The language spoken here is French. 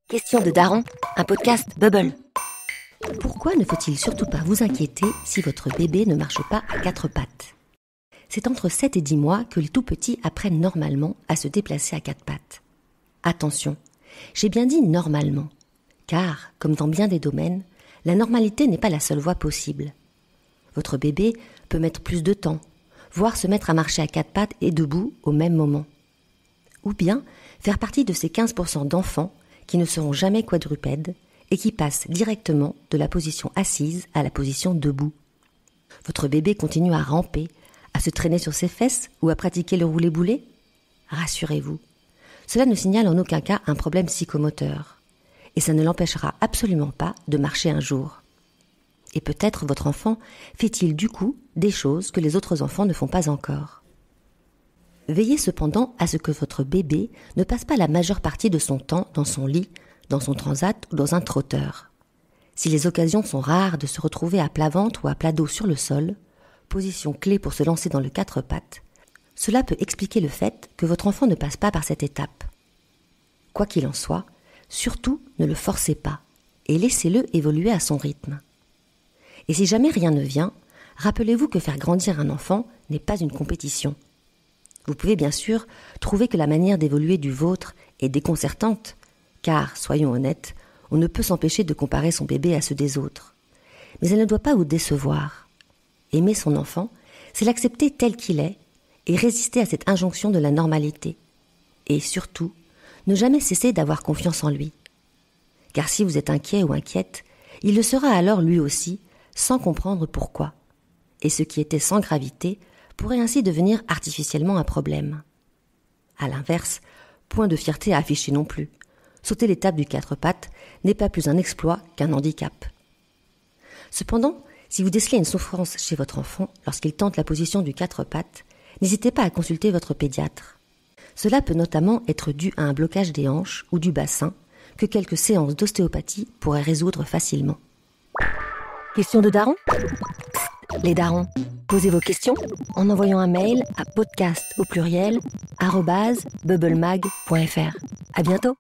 Question de daron, un podcast Bubble. Pourquoi ne faut-il surtout pas vous inquiéter si votre bébé ne marche pas à 4 pattes ? C'est entre 7 et 10 mois que les tout-petits apprennent normalement à se déplacer à 4 pattes. Attention, j'ai bien dit normalement, car, comme dans bien des domaines, la normalité n'est pas la seule voie possible. Votre bébé peut mettre plus de temps, voire se mettre à marcher à 4 pattes et debout au même moment. Ou bien faire partie de ces 15% d'enfants qui ne seront jamais quadrupèdes et qui passent directement de la position assise à la position debout. Votre bébé continue à ramper, à se traîner sur ses fesses ou à pratiquer le roulé-boulé ? Rassurez-vous, cela ne signale en aucun cas un problème psychomoteur et ça ne l'empêchera absolument pas de marcher un jour. Et peut-être votre enfant fait-il du coup des choses que les autres enfants ne font pas encore. Veillez cependant à ce que votre bébé ne passe pas la majeure partie de son temps dans son lit, dans son transat ou dans un trotteur. Si les occasions sont rares de se retrouver à plat ventre ou à plat dos sur le sol, position clé pour se lancer dans le 4 pattes, cela peut expliquer le fait que votre enfant ne passe pas par cette étape. Quoi qu'il en soit, surtout ne le forcez pas et laissez-le évoluer à son rythme. Et si jamais rien ne vient, rappelez-vous que faire grandir un enfant n'est pas une compétition. Vous pouvez bien sûr trouver que la manière d'évoluer du vôtre est déconcertante, car, soyons honnêtes, on ne peut s'empêcher de comparer son bébé à ceux des autres. Mais elle ne doit pas vous décevoir. Aimer son enfant, c'est l'accepter tel qu'il est et résister à cette injonction de la normalité. Et surtout, ne jamais cesser d'avoir confiance en lui. Car si vous êtes inquiet ou inquiète, il le sera alors lui aussi, sans comprendre pourquoi. Et ce qui était sans gravité pourrait ainsi devenir artificiellement un problème. À l'inverse, point de fierté à afficher non plus. Sauter l'étape du 4 pattes n'est pas plus un exploit qu'un handicap. Cependant, si vous décelez une souffrance chez votre enfant lorsqu'il tente la position du 4 pattes, n'hésitez pas à consulter votre pédiatre. Cela peut notamment être dû à un blocage des hanches ou du bassin que quelques séances d'ostéopathie pourraient résoudre facilement. Question de daron ? Les darons, posez vos questions en envoyant un mail à podcast@bubblemag.fr. À bientôt.